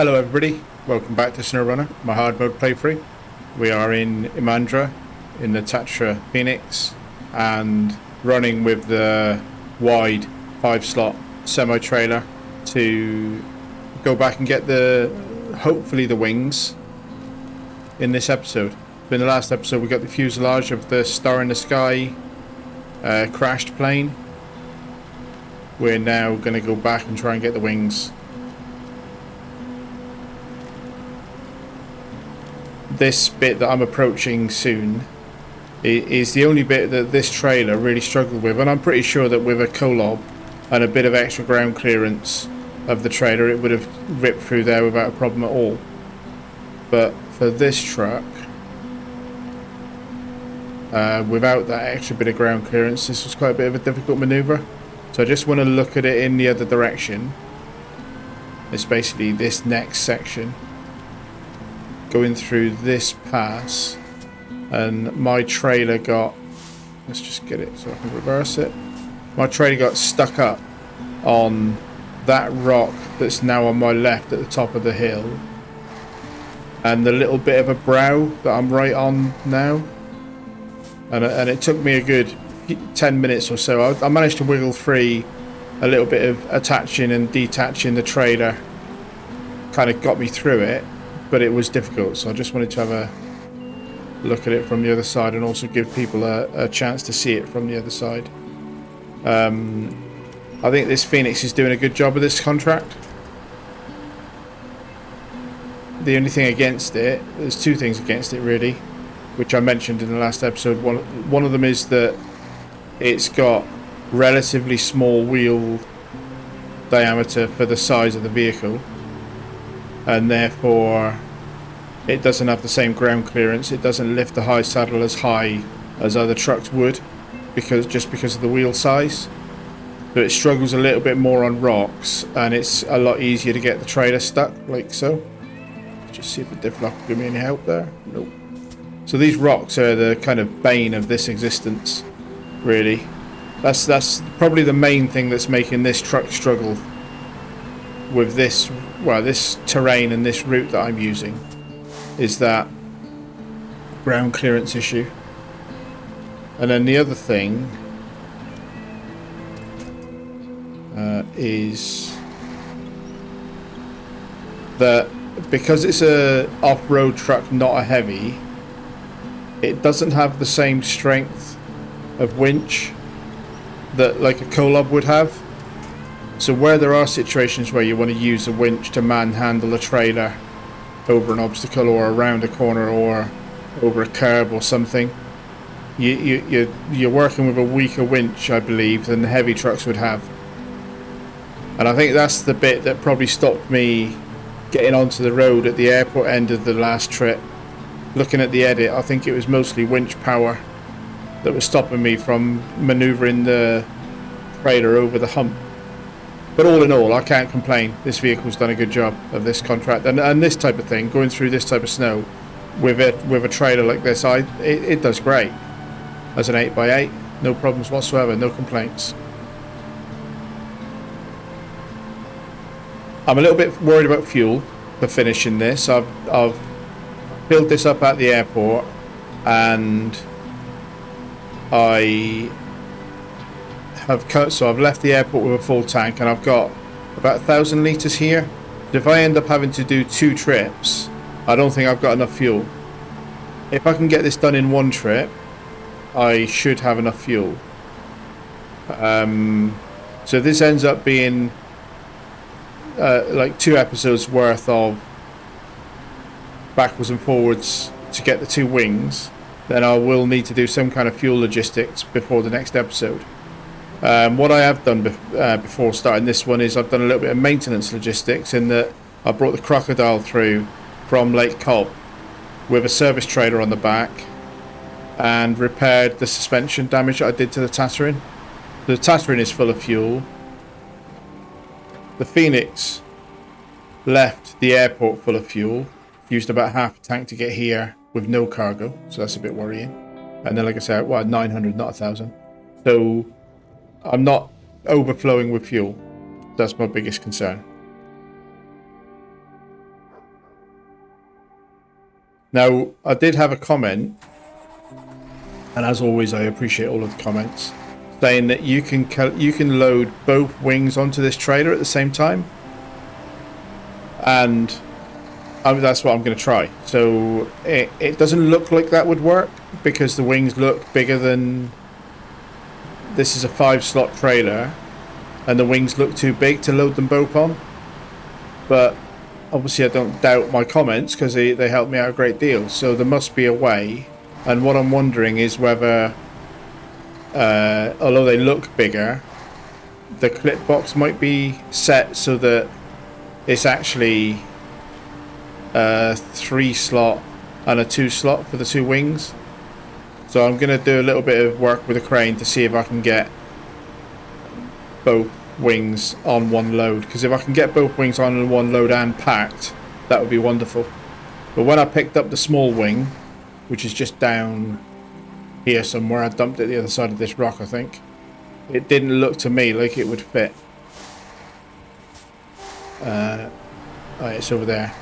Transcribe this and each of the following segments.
Hello everybody, welcome back to SnowRunner, my hard mode playthrough. We are in Imandra in the Tatra Phoenix and running with the wide 5-slot semi-trailer to go back and get hopefully the wings in this episode. In the last episode we got the fuselage of the Star in the Sky crashed plane. We're now going to go back and try and get the wings. This bit that I'm approaching soon is the only bit that this trailer really struggled with, and I'm pretty sure that with a collab and a bit of extra ground clearance of the trailer it would have ripped through there without a problem at all. But for this truck, without that extra bit of ground clearance, this was quite a bit of a difficult maneuver. So I just want to look at it in the other direction. It's basically this next section, going through this pass, and my trailer got, let's just get it so I can reverse it. My trailer got stuck up on that rock that's now on my left at the top of the hill, and the little bit of a brow that I'm right on now, and it took me a good 10 minutes or so. I managed to wiggle free a little bit of attaching and detaching the trailer, kind of got me through it, but it was difficult, so I just wanted to have a look at it from the other side and also give people a chance to see it from the other side. I think this Phoenix is doing a good job of this contract. The only thing against it, there's two things against it really, which I mentioned in the last episode. One of them is that it's got relatively small wheel diameter for the size of the vehicle, and therefore it doesn't have the same ground clearance. It doesn't lift the high saddle as high as other trucks would, because of the wheel size. But it struggles a little bit more on rocks, and it's a lot easier to get the trailer stuck like so. Just see if the diff lock will give me any help there. Nope. So these rocks are the kind of bane of this existence, really. That's probably the main thing that's making this truck struggle with this terrain and this route that I'm using, is that ground clearance issue. And then the other thing is that because it's a off-road truck, not a heavy, it doesn't have the same strength of winch that like a collab would have. So where there are situations where you want to use a winch to manhandle a trailer over an obstacle or around a corner or over a curb or something, you're working with a weaker winch, I believe, than the heavy trucks would have. And I think that's the bit that probably stopped me getting onto the road at the airport end of the last trip. Looking at the edit, I think it was mostly winch power that was stopping me from manoeuvring the trailer over the hump. But all in all, I can't complain. This vehicle's done a good job of this contract, and this type of thing, going through this type of snow with a trailer like this, it does great. As an 8x8, no problems whatsoever, no complaints. I'm a little bit worried about fuel for finishing this. I've filled this up at the airport, and I've left the airport with a full tank, and I've got about 1,000 litres here. If I end up having to do 2 trips, I don't think I've got enough fuel. If I can get this done in 1 trip, I should have enough fuel. So this ends up being like 2 episodes worth of backwards and forwards to get the 2 wings. Then I will need to do some kind of fuel logistics before the next episode. What I have done before starting this one is I've done a little bit of maintenance logistics, in that I brought the Crocodile through from Lake Cobb with a service trailer on the back and repaired the suspension damage that I did to the Tatra. The Tatra is full of fuel. The Phoenix left the airport full of fuel, used about half a tank to get here with no cargo, so that's a bit worrying. And then, like I said, 900, not 1,000. So I'm not overflowing with fuel. That's my biggest concern. Now, I did have a comment, and as always, I appreciate all of the comments, saying that you can load both wings onto this trailer at the same time, and that's what I'm going to try. So it doesn't look like that would work because the wings look bigger than. This is a 5-slot trailer, and the wings look too big to load them both on. But obviously, I don't doubt my comments because they helped me out a great deal. So there must be a way. And what I'm wondering is whether, although they look bigger, the clip box might be set so that it's actually a 3-slot and a 2-slot for the 2 wings. So I'm going to do a little bit of work with the crane to see if I can get both wings on one load. Because if I can get both wings on one load and packed, that would be wonderful. But when I picked up the small wing, which is just down here somewhere, I dumped it the other side of this rock, I think. It didn't look to me like it would fit. Right, it's over there.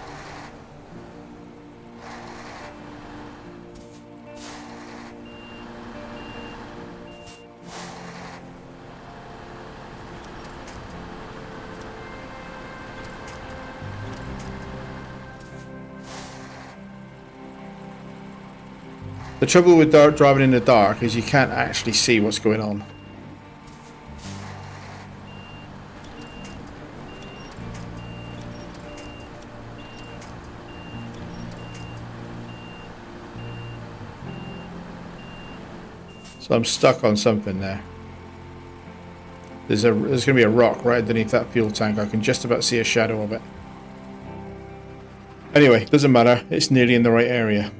The trouble with driving in the dark is you can't actually see what's going on. So I'm stuck on something there. There's going to be a rock right underneath that fuel tank. I can just about see a shadow of it. Anyway, doesn't matter. It's nearly in the right area.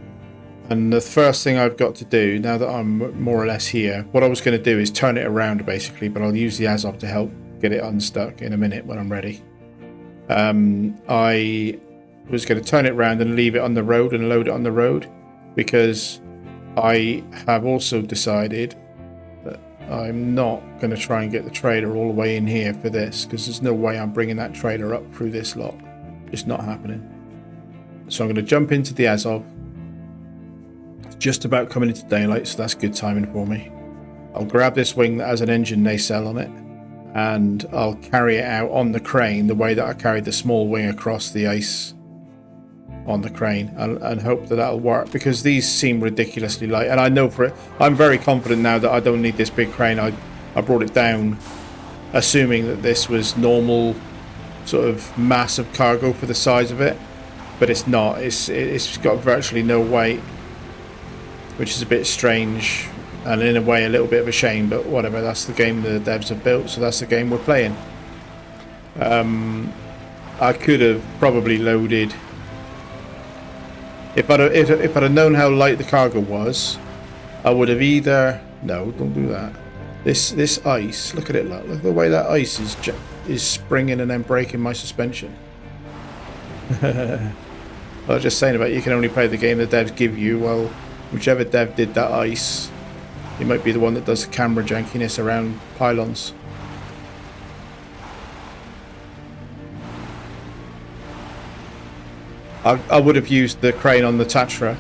And the first thing I've got to do, now that I'm more or less here, what I was going to do is turn it around basically, but I'll use the Azov to help get it unstuck in a minute when I'm ready. I was going to turn it around and leave it on the road and load it on the road, because I have also decided that I'm not going to try and get the trailer all the way in here for this, because there's no way I'm bringing that trailer up through this lot. It's not happening. So I'm going to jump into the Azov. Just about coming into daylight, so that's good timing for me. I'll grab this wing that has an engine nacelle on it, and I'll carry it out on the crane the way that I carried the small wing across the ice on the crane, and hope that that'll work, because these seem ridiculously light. And I know for it, I'm very confident now that I don't need this big crane. I brought it down assuming that this was normal sort of massive cargo for the size of it, but it's not. It's got virtually no weight, which is a bit strange and in a way a little bit of a shame, but whatever, that's the game the devs have built, so that's the game we're playing. I could have probably loaded, if I'd have known how light the cargo was, I would have either, no, don't do that, this ice, look at it, look at the way that ice is springing and then breaking my suspension. I was just saying about you can only play the game the devs give you. Well, whichever dev did that ice, he might be the one that does the camera jankiness around pylons. I would have used the crane on the Tatra.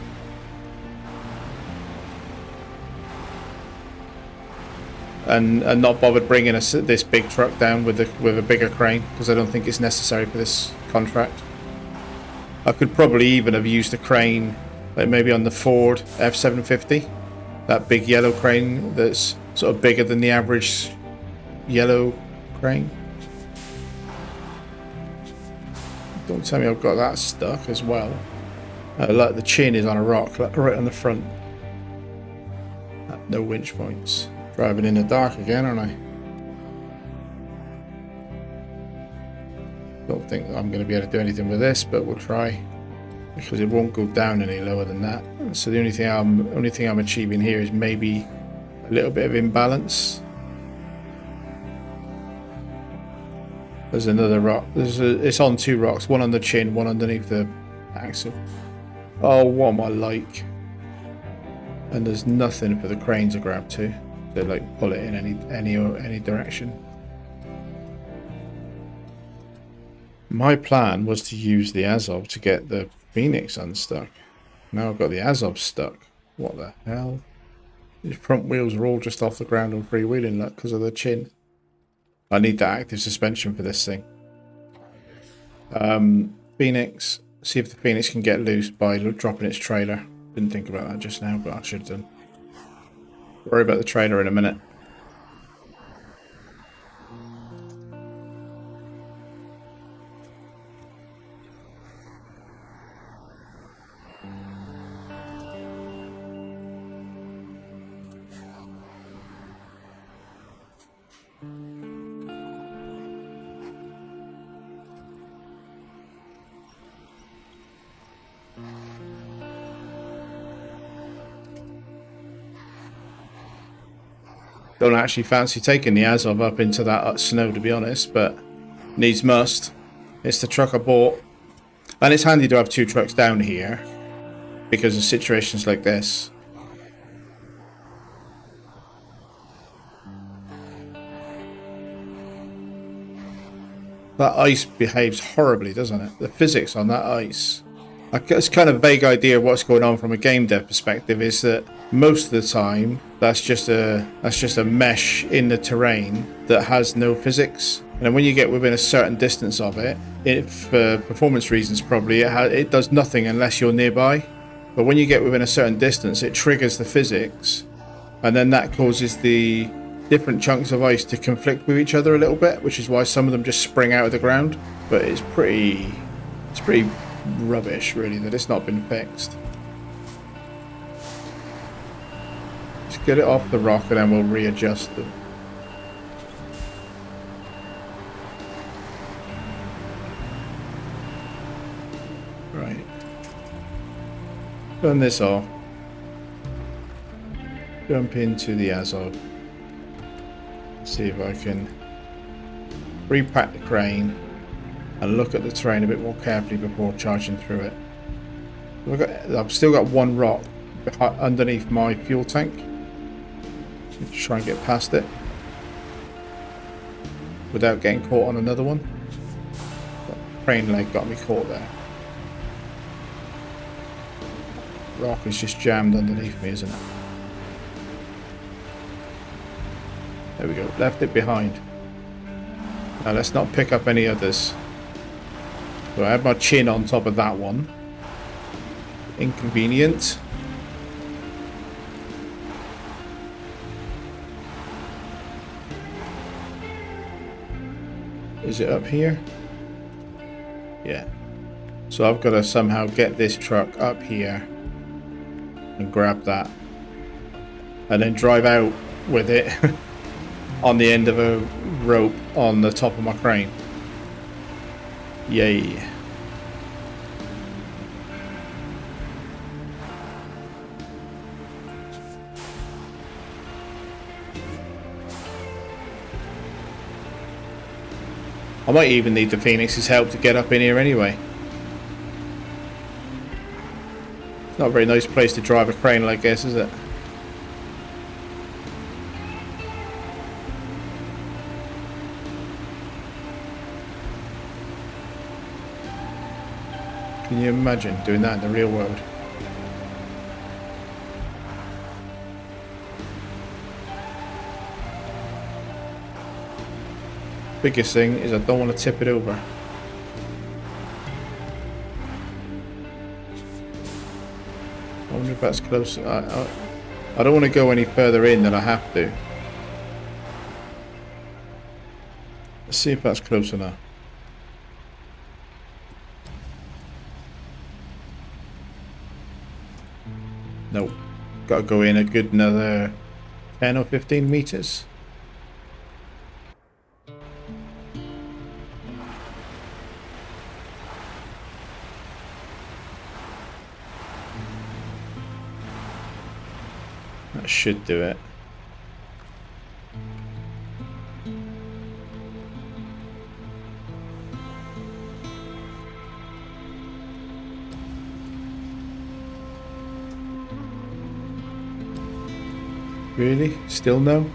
And not bothered bringing this big truck down with a bigger crane, because I don't think it's necessary for this contract. I could probably even have used the crane like maybe on the Ford F750, that big yellow crane that's sort of bigger than the average yellow crane. Don't tell me I've got that stuck as well. Like the chin is on a rock right on the front. No winch points. Driving in the dark again, aren't I? Don't think I'm going to be able to do anything with this, but we'll try, because it won't go down any lower than that. So the only thing I'm achieving here is maybe a little bit of imbalance. There's another rock. It's on 2 rocks, one on the chin, one underneath the axle. Oh, what am I like? And there's nothing for the crane to grab to. They like pull it in any direction. My plan was to use the Azov to get the Phoenix unstuck. Now I've got the Azov stuck. What the hell? These front wheels are all just off the ground and freewheeling, look, because of the chin. I need that active suspension for this thing. Phoenix. See if the Phoenix can get loose by dropping its trailer. Didn't think about that just now, but I should have done. Worry about the trailer in a minute. Don't actually fancy taking the Azov up into that snow, to be honest, but needs must. It's the truck I bought. And it's handy to have two trucks down here because of situations like this. That ice behaves horribly, doesn't it? The physics on that ice. It's kind of a vague idea of what's going on from a game dev perspective is that most of the time that's just a mesh in the terrain that has no physics. And when you get within a certain distance of it, for performance reasons probably, it does nothing unless you're nearby. But when you get within a certain distance, it triggers the physics, and then that causes the different chunks of ice to conflict with each other a little bit, which is why some of them just spring out of the ground. But it's pretty rubbish, really, that it's not been fixed. Just get it off the rock and then we'll readjust them. Right. Turn this off. Jump into the Azov. See if I can repack the crane and look at the terrain a bit more carefully before charging through it. I've still got one rock underneath my fuel tank. Let's try and get past it without getting caught on another one. But crane leg got me caught there. Rock is just jammed underneath me, isn't it? There we go, left it behind. Now let's not pick up any others. So I have my chin on top of that one. Inconvenient. Is it up here? Yeah. So I've got to somehow get this truck up here and grab that. And then drive out with it on the end of a rope on the top of my crane. Yay. I might even need the Phoenix's help to get up in here anyway. It's not a very nice place to drive a crane like this, is it? Can you imagine doing that in the real world? Biggest thing is I don't want to tip it over. I wonder if that's close. I don't want to go any further in than I have to. Let's see if that's close enough. Nope. Got to go in a good another 10 or 15 meters. That should do it. Really? Still no?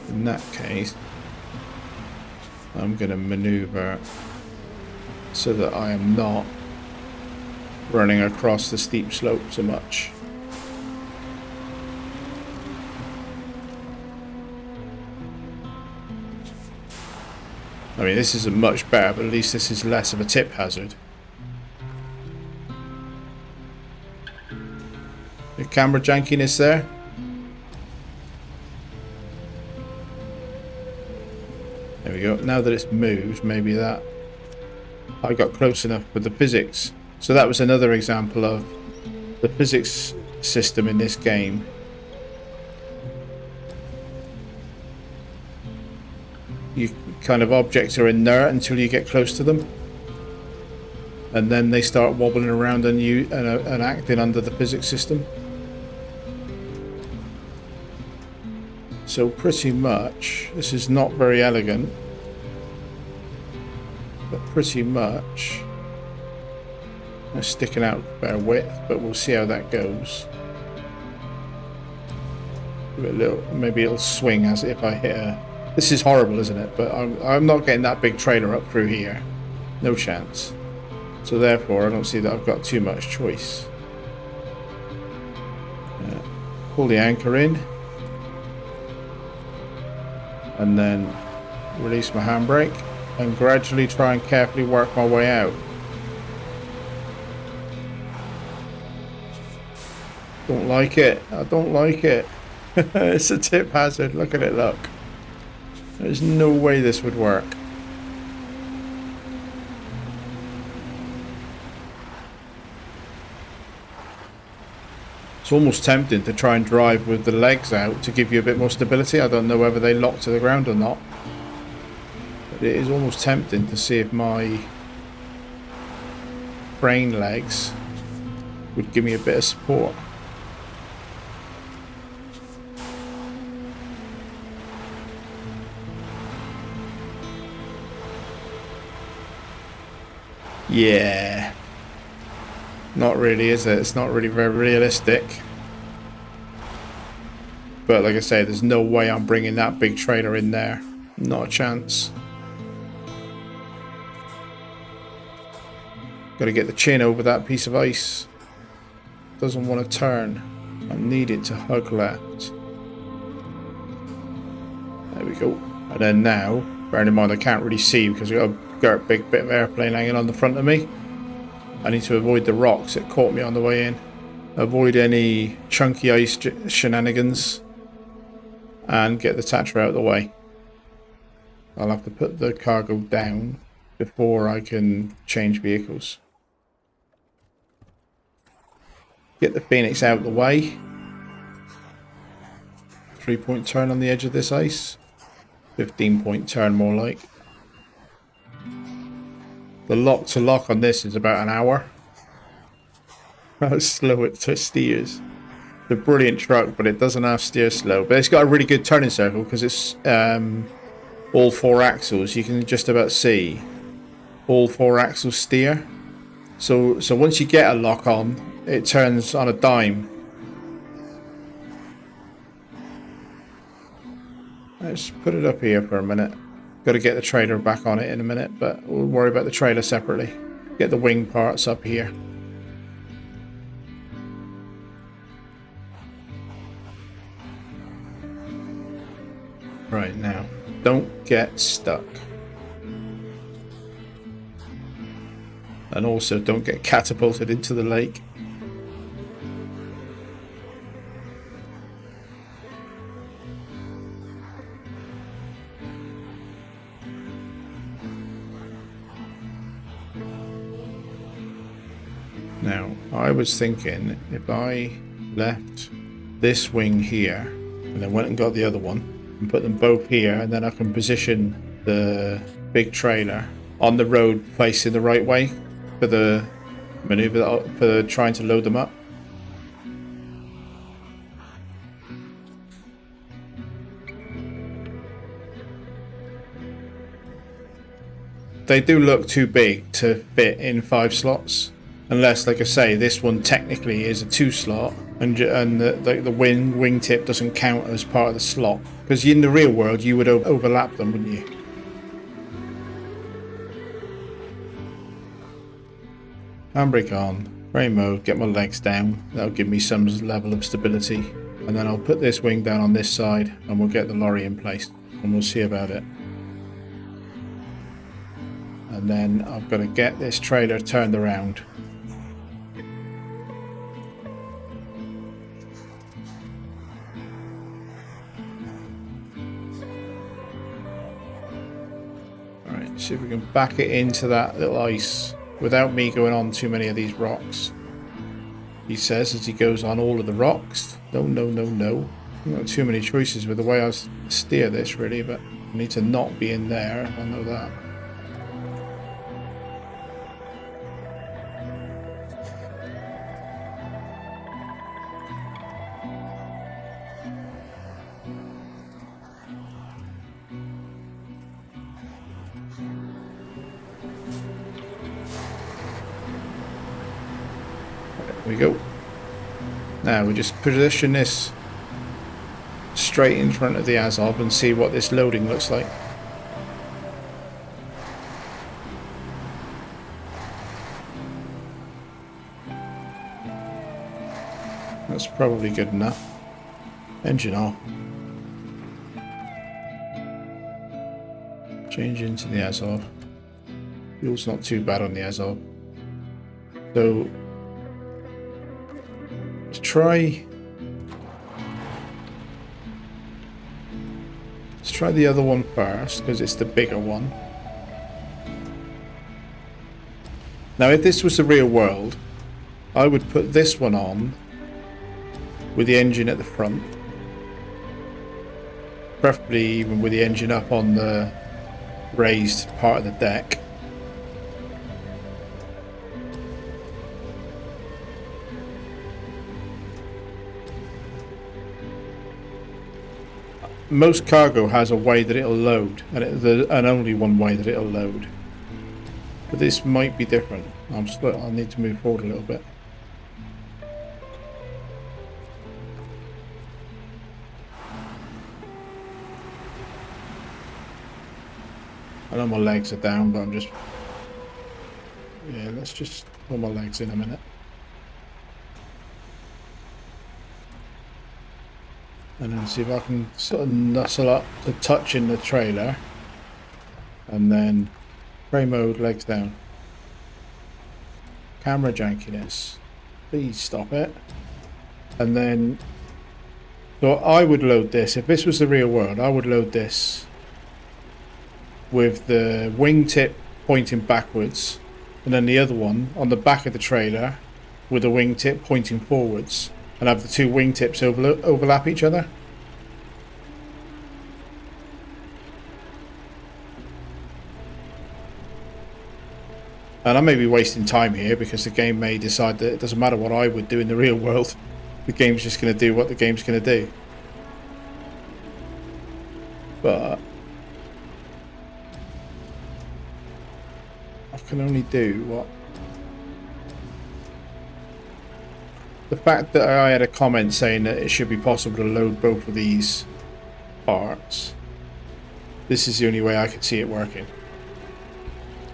In that case, I'm going to maneuver so that I am not running across the steep slope so much. I mean, this isn't much better, but at least this is less of a tip hazard. The camera jankiness there. There we go. Now that it's moved, maybe that I got close enough with the physics. So that was another example of the physics system in this game. You kind of objects are inert until you get close to them, and then they start wobbling around and acting under the physics system. So pretty much, this is not very elegant, but pretty much it's sticking out about width, but we'll see how that goes. Maybe it'll swing as if I hit a... This is horrible, isn't it? But I'm not getting that big trailer up through here. No chance. So therefore, I don't see that I've got too much choice. Pull the anchor in. And then release my handbrake. And gradually try and carefully work my way out. Don't like it. I don't like it. It's a tip hazard. Look at it, look. There's no way this would work. It's almost tempting to try and drive with the legs out to give you a bit more stability. I don't know whether they lock to the ground or not. But it is almost tempting to see if my crane legs would give me a bit of support. Yeah. Not really, is it? It's not really very realistic. But like I say, there's no way I'm bringing that big trailer in there. Not a chance. Got to get the chin over that piece of ice. Doesn't want to turn. I need it to hug left. There we go. And then now, bearing in mind I can't really see because I've got a big bit of airplane hanging on the front of me. I need to avoid the rocks that caught me on the way in. Avoid any chunky ice shenanigans. And get the Tatra out of the way. I'll have to put the cargo down before I can change vehicles. Get the Phoenix out of the way. 3-point turn on the edge of this ice. 15-point turn more like. The lock to lock on this is about an hour. How slow it steers. It's a brilliant truck, but it doesn't have steer slow. But it's got a really good turning circle because it's all 4 axles. You can just about see all 4 axles steer. So once you get a lock on, it turns on a dime. Let's put it up here for a minute. Got to get the trailer back on it in a minute, but we'll worry about the trailer separately. Get the wing parts up here. Right now, don't get stuck. And also don't get catapulted into the lake. Now, I was thinking if I left this wing here and then went and got the other one and put them both here, and then I can position the big trailer on the road facing the right way for the maneuver, for trying to load them up. They do look too big to fit in 5 slots. Unless, like I say, this one technically is a 2 slot and the wingtip doesn't count as part of the slot, because in the real world you would overlap them, wouldn't you? Handbrake on, frame mode, get my legs down. That'll give me some level of stability, and then I'll put this wing down on this side and we'll get the lorry in place and we'll see about it. And then I've got to get this trailer turned around. Alright, see if we can back it into that little ice without me going on too many of these rocks. He says as he goes on all of the rocks. No, no, no, no. I've got too many choices with the way I steer this, really, but I need to not be in there. I know that. There we go. Now we just position this straight in front of the Azov and see what this loading looks like. That's probably good enough. Engine off. Change into the Azov. Fuel's not too bad on the Azov. So let's try the other one first, because it's the bigger one. Now if this was the real world, I would put this one on with the engine at the front, preferably even with the engine up on the raised part of the deck. Most cargo has a way that it'll load, and only one way that it'll load. But this might be different. I need to move forward a little bit. I know my legs are down, but I'm just... Yeah, let's just pull my legs in a minute. And then see if I can sort of nuzzle up to touch in the trailer. And then frame mode, legs down. Camera jankiness. Please stop it. And then... So I would load this. If this was the real world, I would load this with the wingtip pointing backwards. And then the other one on the back of the trailer with the wingtip pointing forwards. And have the two wingtips overlap each other. And I may be wasting time here because the game may decide that it doesn't matter what I would do in the real world. The game's just going to do what the game's going to do. But I can only do what... The fact that I had a comment saying that it should be possible to load both of these parts, this is the only way I could see it working.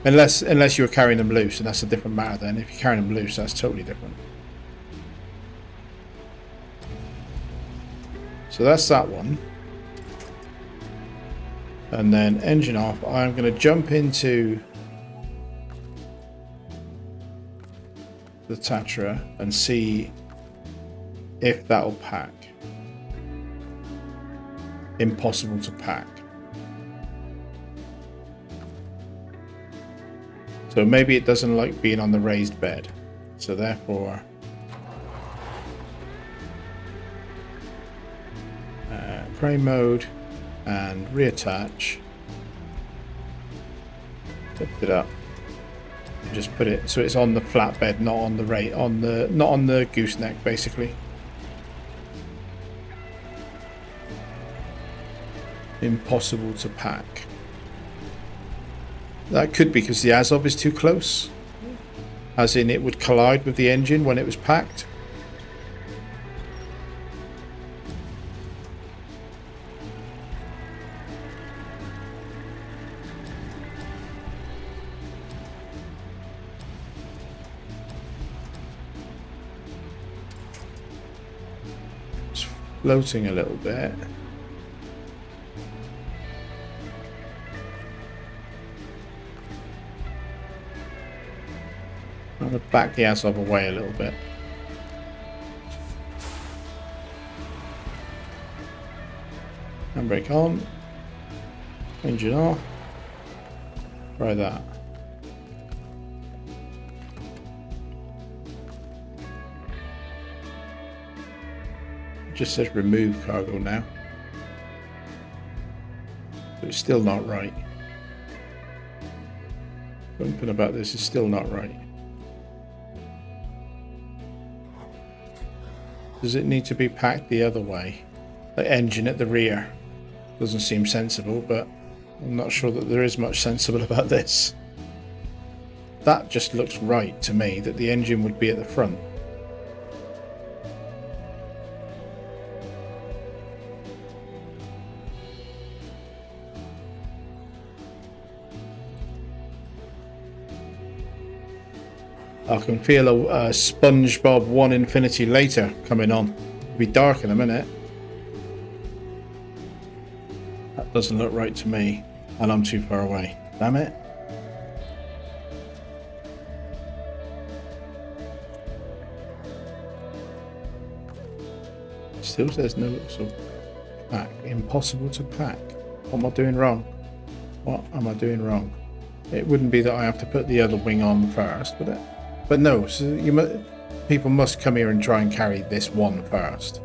Unless you're carrying them loose, and that's a different matter then. If you're carrying them loose, that's totally different. So that's that one. And then engine off. I'm going to jump into the Tatra and see if that'll pack. Impossible to pack. So maybe it doesn't like being on the raised bed. So therefore frame mode and reattach. Lift it up. And just put it so it's on the flatbed, not on the not on the gooseneck, basically. Impossible to pack. That could be because the Azov is too close, as in it would collide with the engine when it was packed. floating a little bit. I'm going to back the ass off away a little bit. Handbrake on. Engine off. Try that. It just says remove cargo now. But it's still not right. Something about this is still not right. Does it need to be packed the other way? The engine at the rear. Doesn't seem sensible, but I'm not sure that there is much sensible about this. That just looks right to me, that the engine would be at the front. I can feel a SpongeBob 1 Infinity later coming on. It'll be dark in a minute. That doesn't look right to me, and I'm too far away. Damn it. Still says no, so pack. Impossible to pack. What am I doing wrong? What am I doing wrong? It wouldn't be that I have to put the other wing on first, would it? But no, so people must come here and try and carry this one first.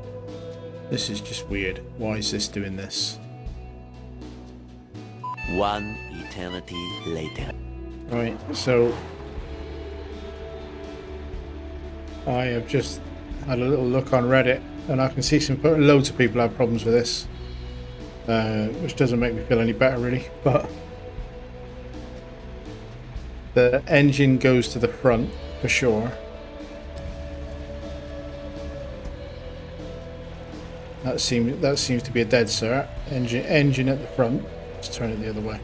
This is just weird. Why is this doing this? One eternity later. Right, so I have just had a little look on Reddit, and I can see loads of people have problems with this, which doesn't make me feel any better really, but the engine goes to the front for sure. That seems to be a dead cert. Engine at the front. Let's turn it the other way.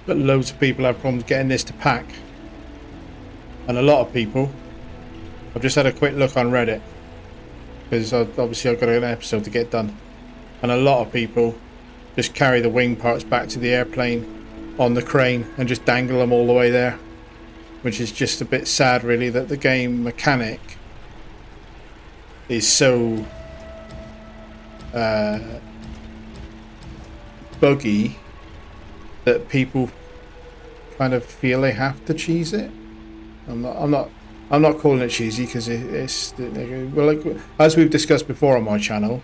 But loads of people have problems getting this to pack. And a lot of people, I've just had a quick look on Reddit, because obviously I've got an episode to get done. And a lot of people just carry the wing parts back to the airplane on the crane and just dangle them all the way there. Which is just a bit sad really, that the game mechanic is so buggy that people kind of feel they have to cheese it. I'm not calling it cheesy, because it's well, like, as we've discussed before on my channel,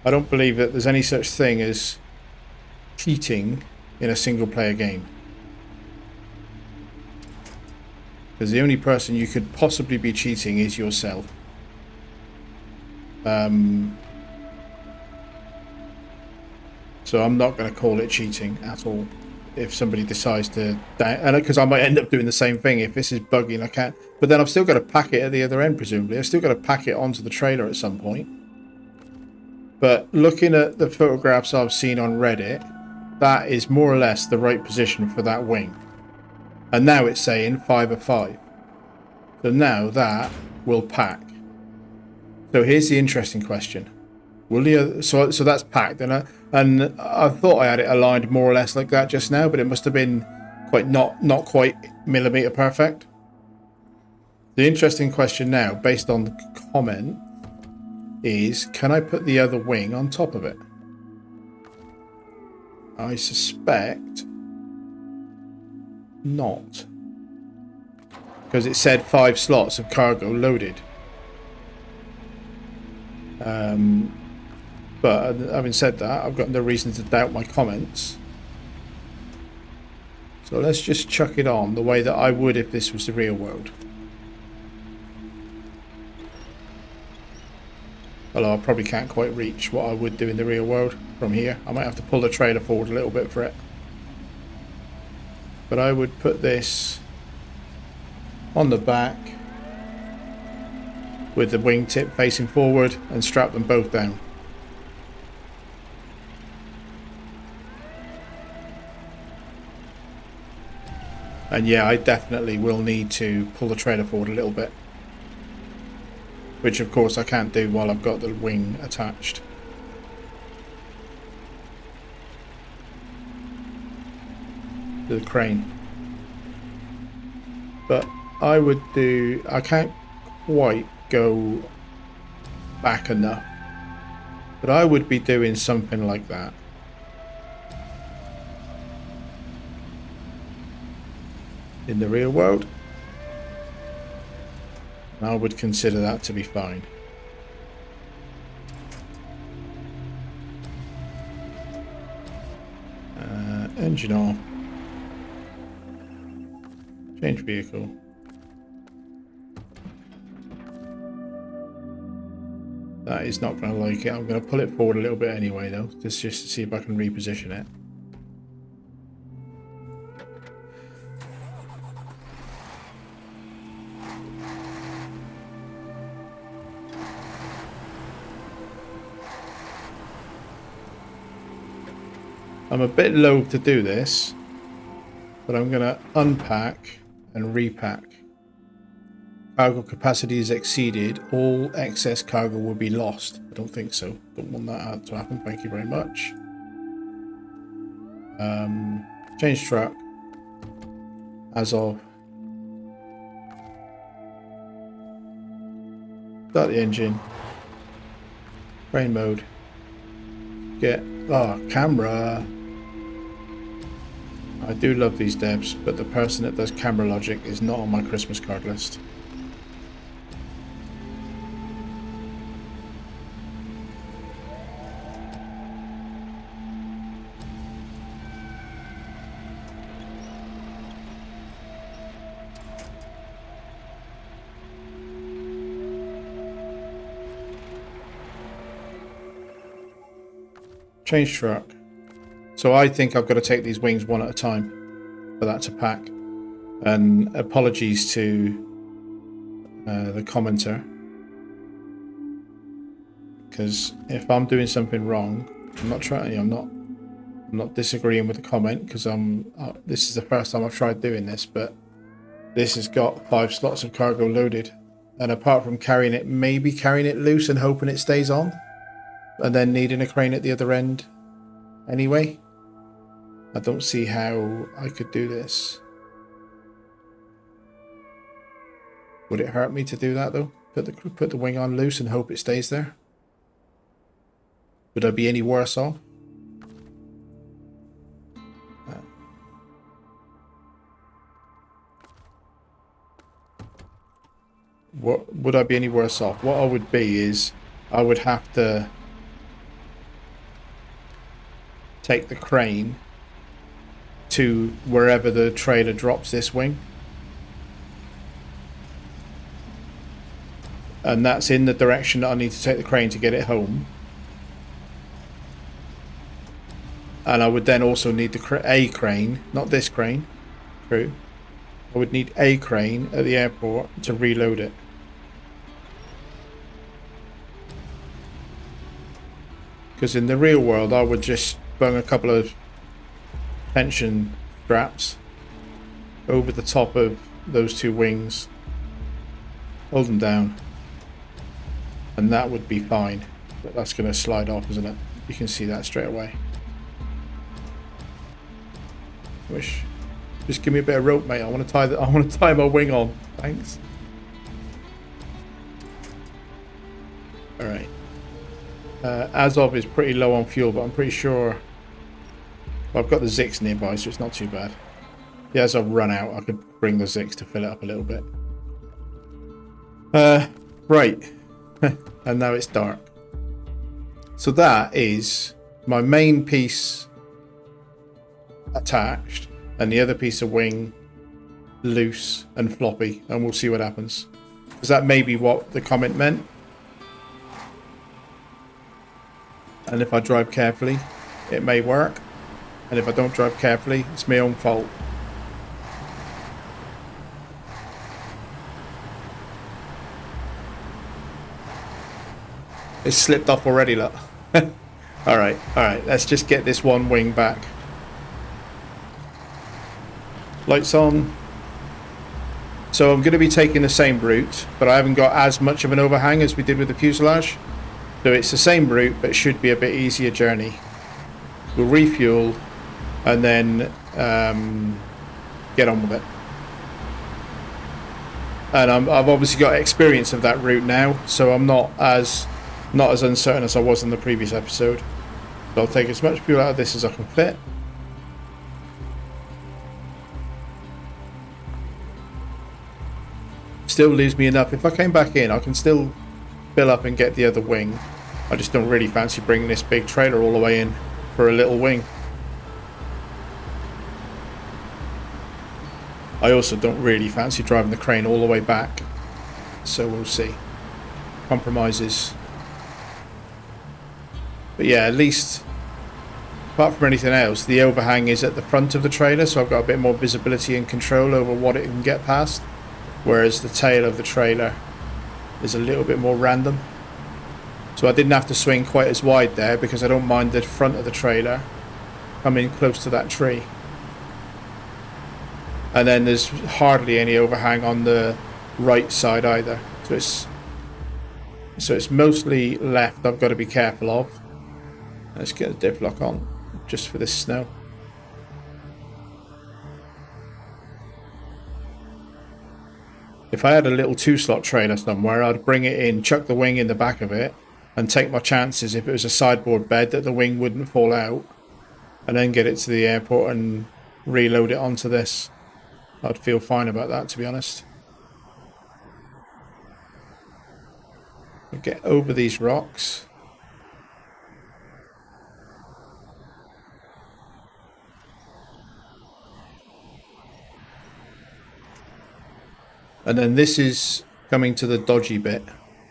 I don't believe that there's any such thing as cheating in a single player game. Because the only person you could possibly be cheating is yourself. So I'm not going to call it cheating at all. If somebody decides to, and because I might end up doing the same thing if this is buggy and I can't. But then I've still got to pack it at the other end, presumably. I've still got to pack it onto the trailer at some point. But looking at the photographs I've seen on Reddit, that is more or less the right position for that wing. And now it's saying 5 of 5. So now that will pack. So here's the interesting question. Will the so that's packed, and I thought I had it aligned more or less like that just now, but it must have been quite not quite millimeter perfect. The interesting question now, based on the comment, is can I put the other wing on top of it? I suspect not, because it said 5 slots of cargo loaded. But having said that, I've got no reason to doubt my comments. So let's just chuck it on the way that I would if this was the real world. Although I probably can't quite reach what I would do in the real world from here. I might have to pull the trailer forward a little bit for it. But I would put this on the back with the wingtip facing forward and strap them both down. And yeah, I definitely will need to pull the trailer forward a little bit. Which of course I can't do while I've got the wing attached. To the crane. But I would do... I can't quite go back enough. But I would be doing something like that. In the real world. I would consider that to be fine. Engine off. Change vehicle. That is not going to like it. I'm going to pull it forward a little bit anyway though, just to see if I can reposition it. I'm a bit loath to do this, but I'm going to unpack and repack. Cargo capacity is exceeded. All excess cargo will be lost. I don't think so. Don't want that to happen. Thank you very much. Change truck. As of. Start the engine. Crane mode. Get... Oh, camera. I do love these devs, but the person that does camera logic is not on my Christmas card list. Change truck. So I think I've got to take these wings one at a time for that to pack. And apologies to the commenter, because if I'm doing something wrong, I'm not trying. I'm not disagreeing with the comment, because this is the first time I've tried doing this, but this has got 5 slots of cargo loaded, and apart from carrying it, maybe carrying it loose and hoping it stays on, and then needing a crane at the other end anyway, I don't see how I could do this. Would it hurt me to do that though? Put the wing on loose and hope it stays there? Would I be any worse off? What would I be any worse off? What I would be is I would have to take the crane to wherever the trailer drops this wing, and that's in the direction that I need to take the crane to get it home. And I would then also need a crane, not this crane, true. I would need a crane at the airport to reload it. Because in the real world I would just bung a couple of tension straps over the top of those 2 wings, hold them down, and that would be fine. But that's going to slide off, isn't it? You can see that straight away. Just give me a bit of rope, mate. I want to tie my wing on. Thanks. All right. Azov is pretty low on fuel, but I'm pretty sure. Well, I've got the Zix nearby, so it's not too bad. Yeah, as I've run out, I could bring the Zix to fill it up a little bit. Right. And now it's dark. So that is my main piece attached, and the other piece of wing loose and floppy, and we'll see what happens. Because that may be what the comment meant. And if I drive carefully, it may work. And if I don't drive carefully, it's my own fault. It's slipped off already, look. Alright, let's just get this one wing back. Lights on. So I'm going to be taking the same route, but I haven't got as much of an overhang as we did with the fuselage. So it's the same route, but it should be a bit easier journey. We'll refuel and then get on with it. And I've obviously got experience of that route now, so I'm not as uncertain as I was in the previous episode. So I'll take as much fuel out of this as I can fit. Still leaves me enough. If I came back in, I can still fill up and get the other wing. I just don't really fancy bringing this big trailer all the way in for a little wing. I also don't really fancy driving the crane all the way back. So we'll see. Compromises. But yeah, at least, apart from anything else, the overhang is at the front of the trailer, so I've got a bit more visibility and control over what it can get past. Whereas the tail of the trailer is a little bit more random. So I didn't have to swing quite as wide there because I don't mind the front of the trailer coming close to that tree. And then there's hardly any overhang on the right side either. So it's mostly left I've got to be careful of. Let's get a diff lock on just for this snow. If I had a little 2-slot trailer somewhere, I'd bring it in, chuck the wing in the back of it, and take my chances if it was a sideboard bed that the wing wouldn't fall out, and then get it to the airport and reload it onto this. I'd feel fine about that, to be honest. I'll get over these rocks. And then this is coming to the dodgy bit.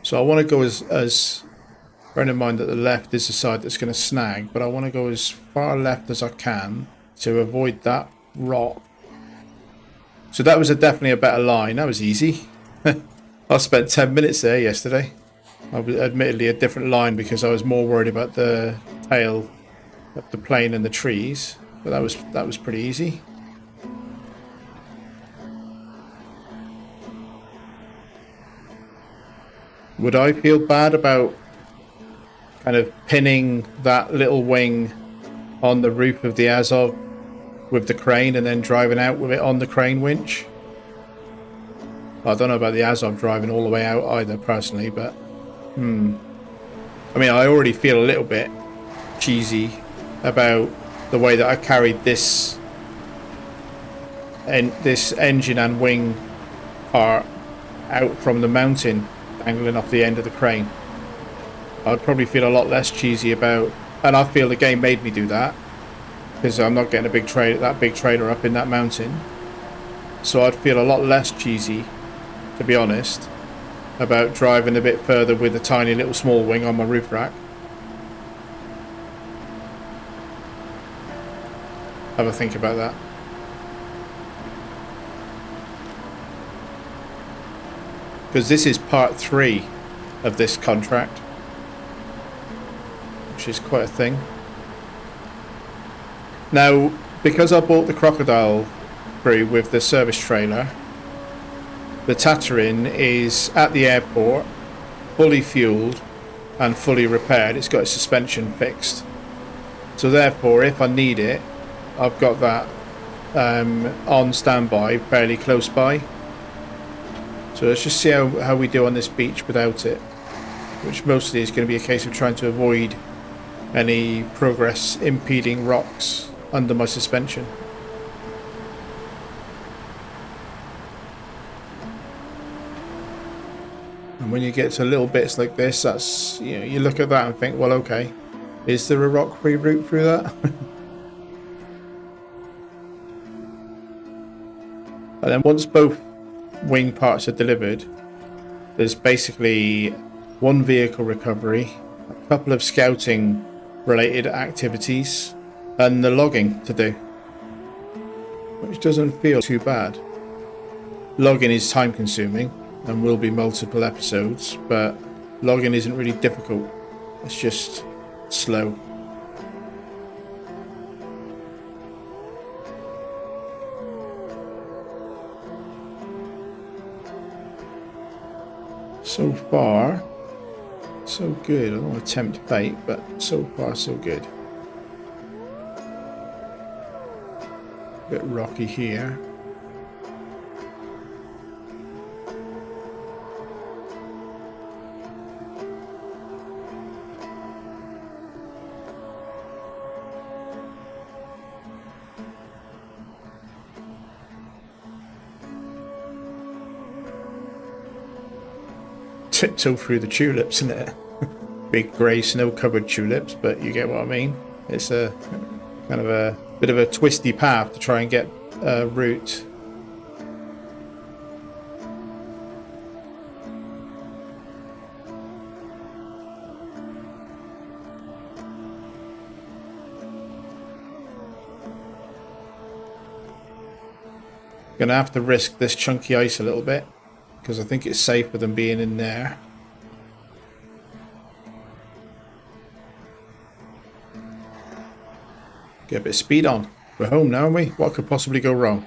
So I want to go as bearing in mind that the left is the side that's going to snag, but I want to go as far left as I can to avoid that rock. So that was definitely a better line. That was easy. I spent 10 minutes there yesterday. I was admittedly a different line because I was more worried about the tail of the plane and the trees, but that was pretty easy. Would I feel bad about kind of pinning that little wing on the roof of the Azov with the crane and then driving out with it on the crane winch? I don't know about the Azov driving all the way out either, personally, but I mean, I already feel a little bit cheesy about the way that I carried this engine and wing part out from the mountain, dangling off the end of the crane. I'd probably feel a lot less cheesy about, and I feel the game made me do that because I'm not getting that big trailer up in that mountain. So I'd feel a lot less cheesy, to be honest, about driving a bit further with a tiny little small wing on my roof rack. Have a think about that. Because this is part 3 of this contract, which is quite a thing. Now, because I bought the Crocodile crew with the service trailer, the Tatra is at the airport, fully fueled and fully repaired. It's got its suspension fixed. So therefore, if I need it, I've got that on standby, fairly close by. So let's just see how we do on this beach without it, which mostly is going to be a case of trying to avoid any progress impeding rocks under my suspension. And when you get to little bits like this, that's, you know, you look at that and think, well, okay, is there a rock-free route through that? And then once both wing parts are delivered, there's basically one vehicle recovery, a couple of scouting related activities, and the logging to do, which doesn't feel too bad. Logging is time consuming and will be multiple episodes, but logging isn't really difficult, it's just slow. So far, so good. I don't want to tempt fate, but so far, so good. A bit rocky here. Tiptoe through the tulips, isn't it? Big grey snow-covered tulips, but you get what I mean. It's a kind of a bit of a twisty path to try and get a route. Gonna have to risk this chunky ice a little bit, because I think it's safer than being in there. Get a bit of speed on. We're home now, aren't we? What could possibly go wrong?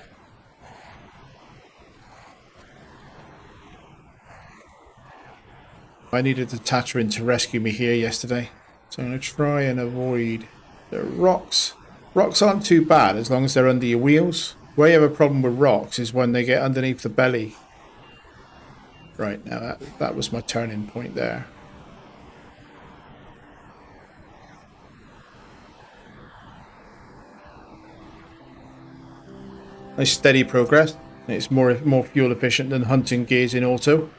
I needed the Tatra in to rescue me here yesterday. So I'm going to try and avoid the rocks. Rocks aren't too bad as long as they're under your wheels. Where you have a problem with rocks is when they get underneath the belly. Right, now that was my turning point there. Nice steady progress. It's more fuel efficient than hunting gears in auto.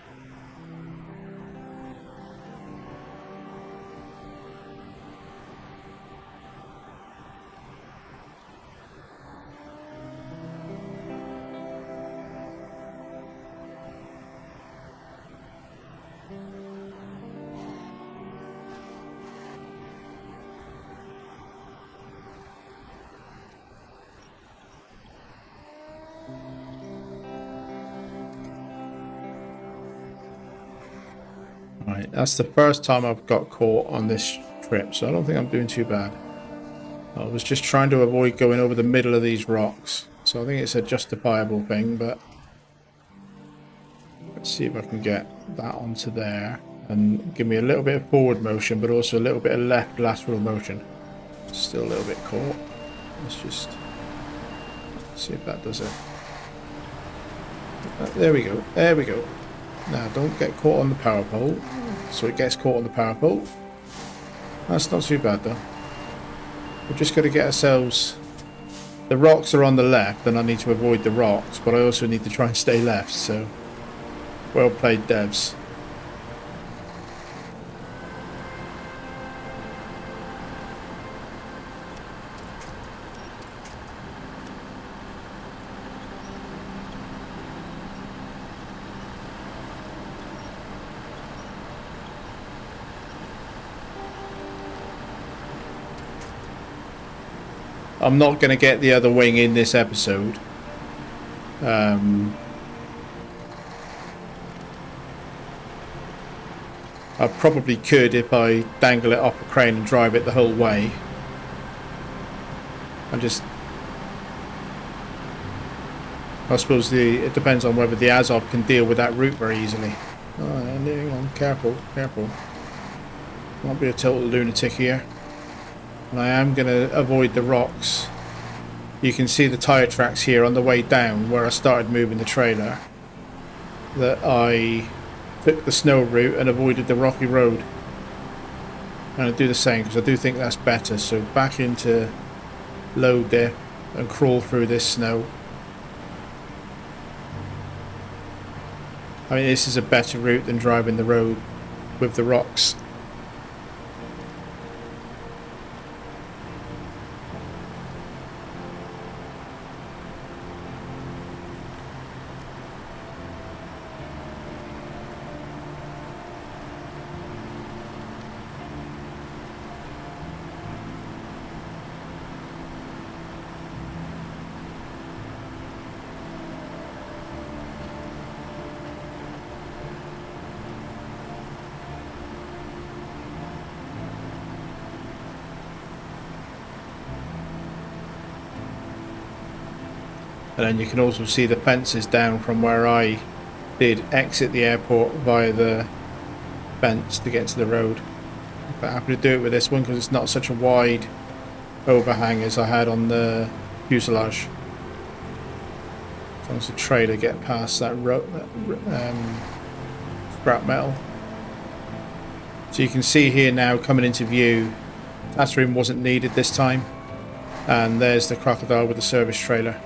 Right, that's the first time I've got caught on this trip, so I don't think I'm doing too bad. I was just trying to avoid going over the middle of these rocks, so I think it's a justifiable thing, but let's see if I can get that onto there and give me a little bit of forward motion, but also a little bit of left lateral motion. Still a little bit caught. Let's just see if that does it. There we go, there we go. Now, don't get caught on the power pole. So it gets caught on the power pole. That's not too bad, though. We're just going to get ourselves... The rocks are on the left, and I need to avoid the rocks, but I also need to try and stay left, so... Well played, devs. I'm not going to get the other wing in this episode. I probably could if I dangle it off a crane and drive it the whole way. I suppose it depends on whether the Azov can deal with that route very easily. Oh, hang on, careful, careful. Won't be a total lunatic here. And I am going to avoid the rocks. You can see the tyre tracks here on the way down where I started moving the trailer. That I took the snow route and avoided the rocky road. And I'll do the same because I do think that's better. So back into low diff and crawl through this snow. I mean, this is a better route than driving the road with the rocks. And then you can also see the fences down from where I did exit the airport via the fence to get to the road. But happy to do it with this one because it's not such a wide overhang as I had on the fuselage. As long as the trailer get past that scrap metal. So you can see here now coming into view, Tatra wasn't needed this time, and there's the crocodile with the service trailer.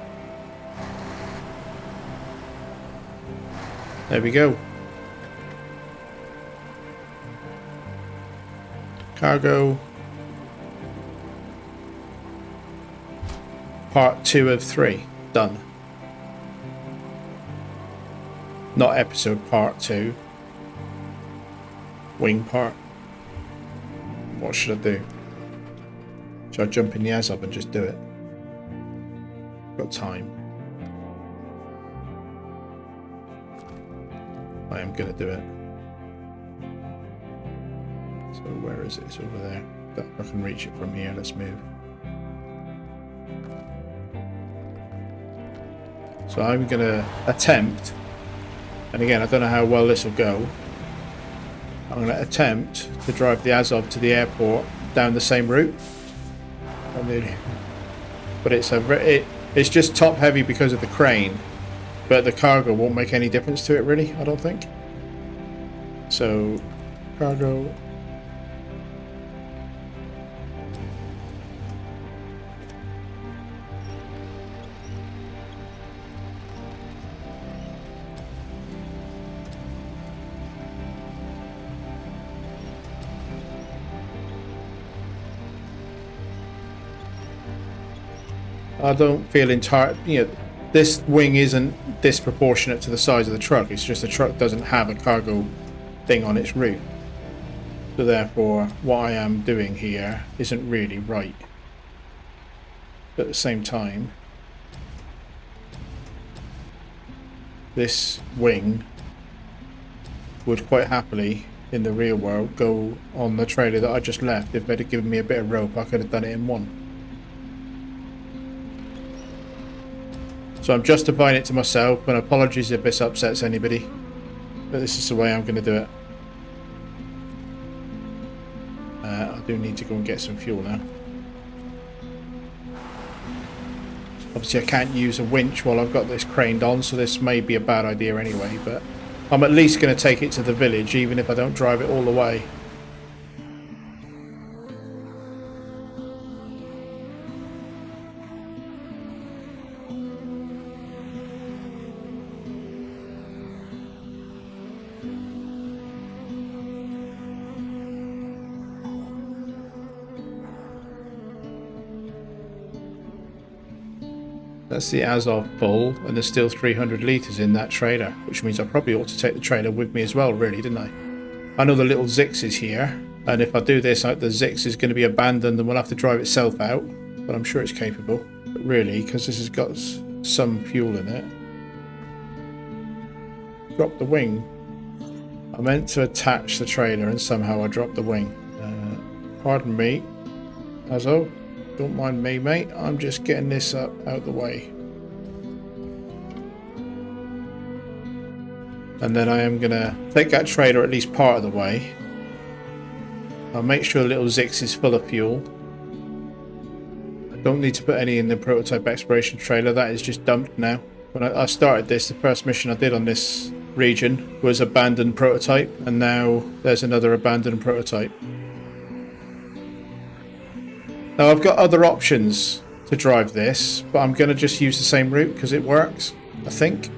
There we go. Cargo. Part 2 of 3. Done. Not episode part 2. Wing part. What should I do? Should I jump in the Azov and just do it? Got time. I am gonna do it. So where is it? It's over there. I can reach it from here. Let's move. So I'm gonna attempt, and again I don't know how well this will go. I'm gonna attempt to drive the Azov to the airport down the same route. But it's just top heavy because of the crane. But the cargo won't make any difference to it, really, I don't think. So, cargo. I don't feel entirely, this wing isn't disproportionate to the size of the truck. It's just the truck doesn't have a cargo thing on its roof. So therefore, what I am doing here isn't really right. But at the same time, this wing would quite happily, in the real world, go on the trailer that I just left. If they'd have given me a bit of rope, I could have done it in one. So I'm justifying it to myself, and apologies if this upsets anybody. But this is the way I'm going to do it. I do need to go and get some fuel now. Obviously I can't use a winch while I've got this craned on, so this may be a bad idea anyway, but I'm at least going to take it to the village, even if I don't drive it all the way. That's the Azov full, and there's still 300 litres in that trailer, which means I probably ought to take the trailer with me as well, really, didn't I? I know the little Zix is here, and if I do this, the Zix is going to be abandoned and will have to drive itself out, but I'm sure it's capable. But really, because this has got some fuel in it... Drop the wing. I meant to attach the trailer and somehow I dropped the wing. Pardon me, Azov. Don't mind me, mate. I'm just getting this up out the way. And then I am going to take that trailer at least part of the way. I'll make sure the little Zix is full of fuel. I don't need to put any in the prototype exploration trailer. That is just dumped now. When I started this, the first mission I did on this region was abandoned prototype. And now there's another abandoned prototype. Now I've got other options to drive this, but I'm going to just use the same route because it works, I think.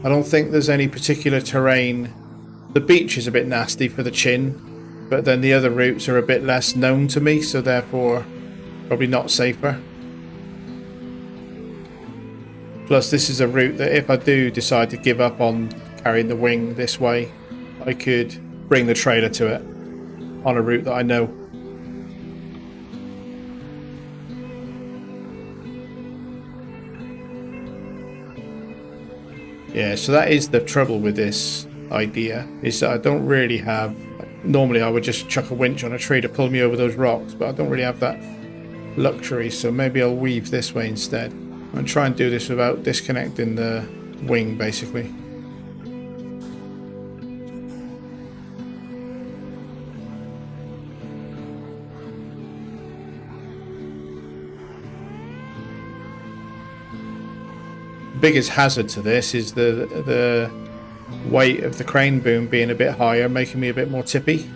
I don't think there's any particular terrain. The beach is a bit nasty for the chin, but then the other routes are a bit less known to me, so therefore probably not safer. Plus this is a route that if I do decide to give up on carrying the wing this way, I could bring the trailer to it on a route that I know. Yeah, so that is the trouble with this idea, is that I don't really have... Normally I would just chuck a winch on a tree to pull me over those rocks, but I don't really have that luxury, so maybe I'll weave this way instead. And try and do this without disconnecting the wing, basically. biggest hazard to this is the weight of the crane boom being a bit higher, making me a bit more tippy.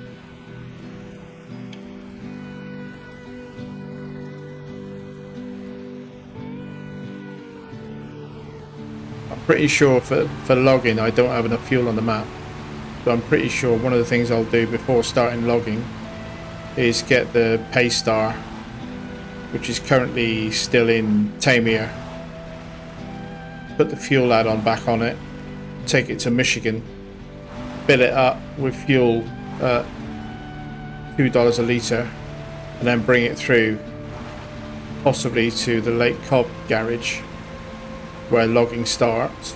I'm pretty sure for logging I don't have enough fuel on the map. So I'm pretty sure one of the things I'll do before starting logging is get the Paystar, which is currently still in Tamir, put the fuel add-on back on it, take it to Michigan, fill it up with fuel at $2 a litre, and then bring it through, possibly to the Lake Cobb garage where logging starts,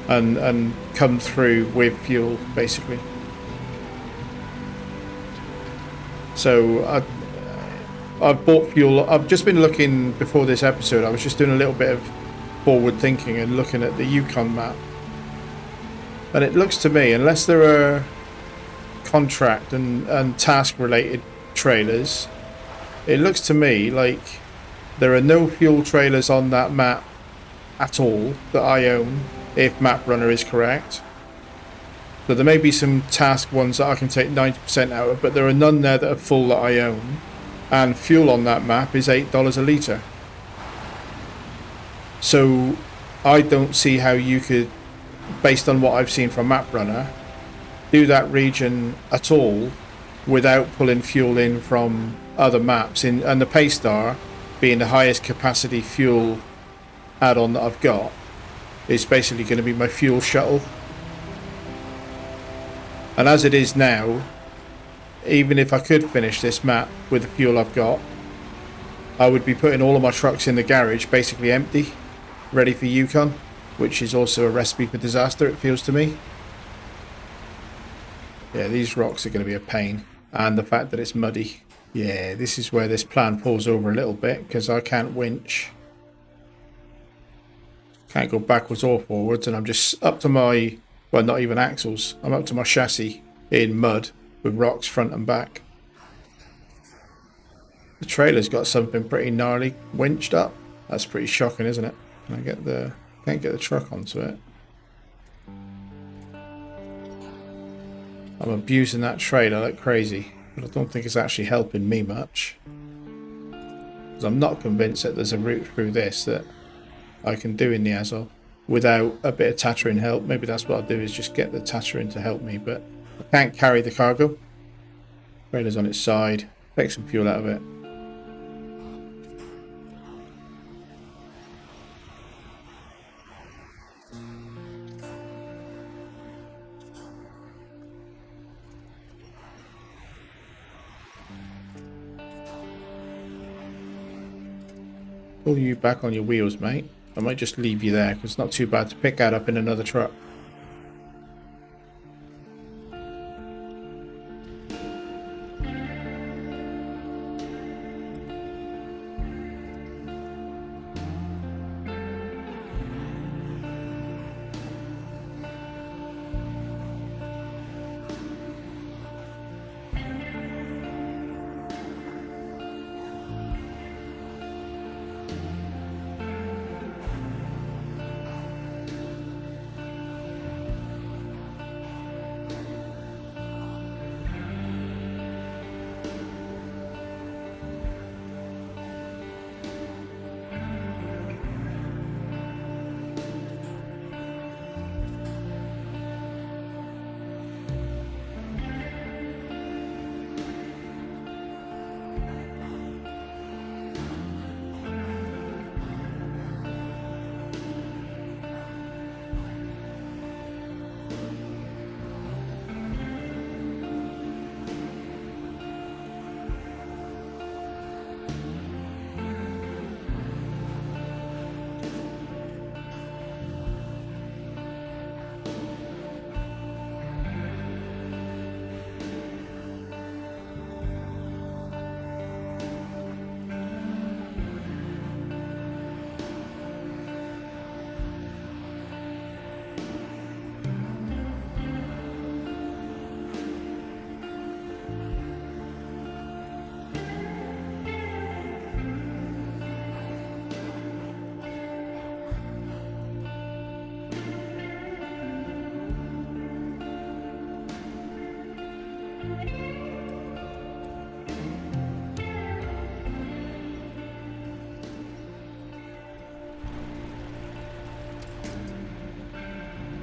and come through with fuel basically. So I've bought fuel. I've just been looking before this episode. I was just doing a little bit of forward thinking and looking at the Yukon map, and it looks to me, unless there are contract and task related trailers, it looks to me like there are no fuel trailers on that map at all that I own, if MapRunner is correct. So there may be some task ones that I can take 90% out of, but there are none there that are full that I own. And fuel on that map is $8 a litre. So I don't see how you could, based on what I've seen from MapRunner, do that region at all without pulling fuel in from other maps. And the Paystar, being the highest capacity fuel add-on that I've got, is basically going to be my fuel shuttle. And as it is now, even if I could finish this map with the fuel I've got, I would be putting all of my trucks in the garage basically empty, ready for Yukon, which is also a recipe for disaster, it feels to me. Yeah, these rocks are going to be a pain, and the fact that it's muddy. Yeah, this is where this plan pulls over a little bit, because I can't winch. Can't go backwards or forwards, and I'm just up to my, well, not even axles, I'm up to my chassis in mud with rocks front and back. The trailer's got something pretty gnarly winched up. That's pretty shocking, isn't it? Can I get the, can't get the truck onto it. I'm abusing that trailer like crazy, but I don't think it's actually helping me much, because I'm not convinced that there's a route through this that I can do in the Azov without a bit of Tatra in help. Maybe that's what I'll do, is just get the Tatra in to help me, but I can't carry the cargo. Trailer's on its side. Take some fuel out of it. Pull you back on your wheels, mate. I might just leave you there, because it's not too bad to pick that up in another truck.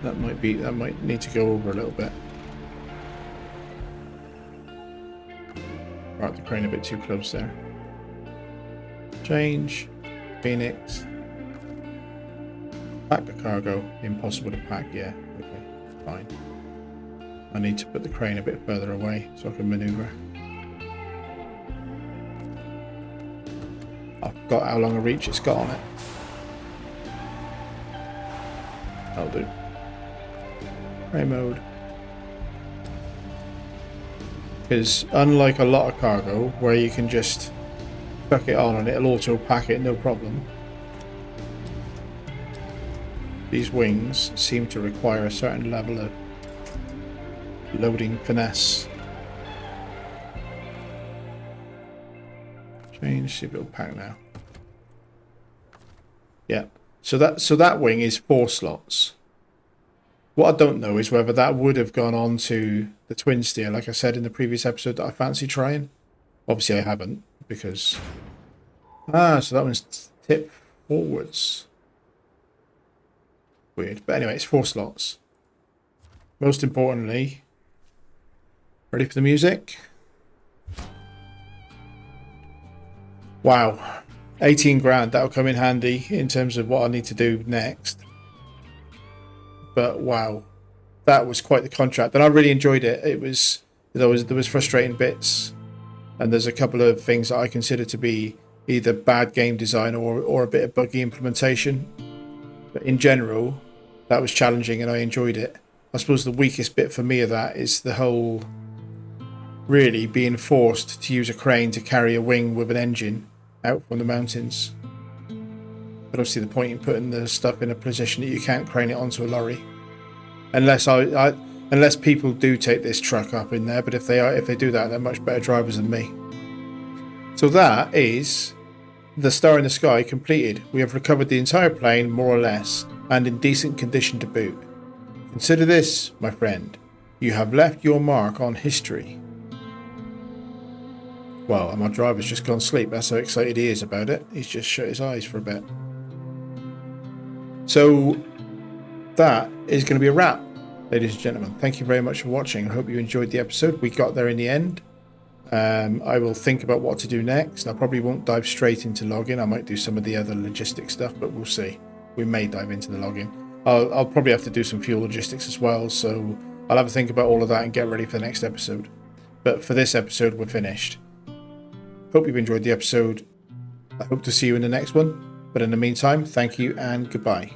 That might need to go over a little bit. Right, the crane a bit too close there. Change. Phoenix. Pack the cargo. Impossible to pack, yeah. Okay, fine. I need to put the crane a bit further away so I can maneuver. I forgot how long a reach it's got on it. That'll do. Crane mode. Because unlike a lot of cargo where you can just chuck it on and it'll auto pack it no problem, these wings seem to require a certain level of loading finesse. Change, see if it'll pack now. Yeah. So that wing is 4 slots. What I don't know is whether that would have gone on to the twin steer, like I said in the previous episode that I fancy trying. Obviously I haven't, because... so that one's tipped forwards. Weird. But anyway, it's 4 slots. Most importantly, ready for the music? Wow. 18 grand, that'll come in handy in terms of what I need to do next. But wow, that was quite the contract, and I really enjoyed it. There was frustrating bits, and there's a couple of things that I consider to be either bad game design or a bit of buggy implementation. But in general, that was challenging, and I enjoyed it. I suppose the weakest bit for me of that is the whole really being forced to use a crane to carry a wing with an engine out from the mountains. But obviously the point in putting the stuff in a position that you can't crane it onto a lorry, unless people do take this truck up in there. But if they do that, they're much better drivers than me. So that is the Star in the Sky completed. We have recovered the entire plane, more or less, and in decent condition to boot. Consider this, my friend. You have left your mark on history. Well, and my driver's just gone to sleep. That's how excited he is about it. He's just shut his eyes for a bit. So that is going to be a wrap, ladies and gentlemen. Thank you very much for watching. I hope you enjoyed the episode. We got there in the end. I will think about what to do next. I probably won't dive straight into logging. I might do some of the other logistic stuff, but we'll see. We may dive into the logging. I'll probably have to do some fuel logistics as well, so I'll have to think about all of that and get ready for the next episode. But for this episode, we're finished. Hope you've enjoyed the episode. I hope to see you in the next one. But in the meantime, thank you and goodbye.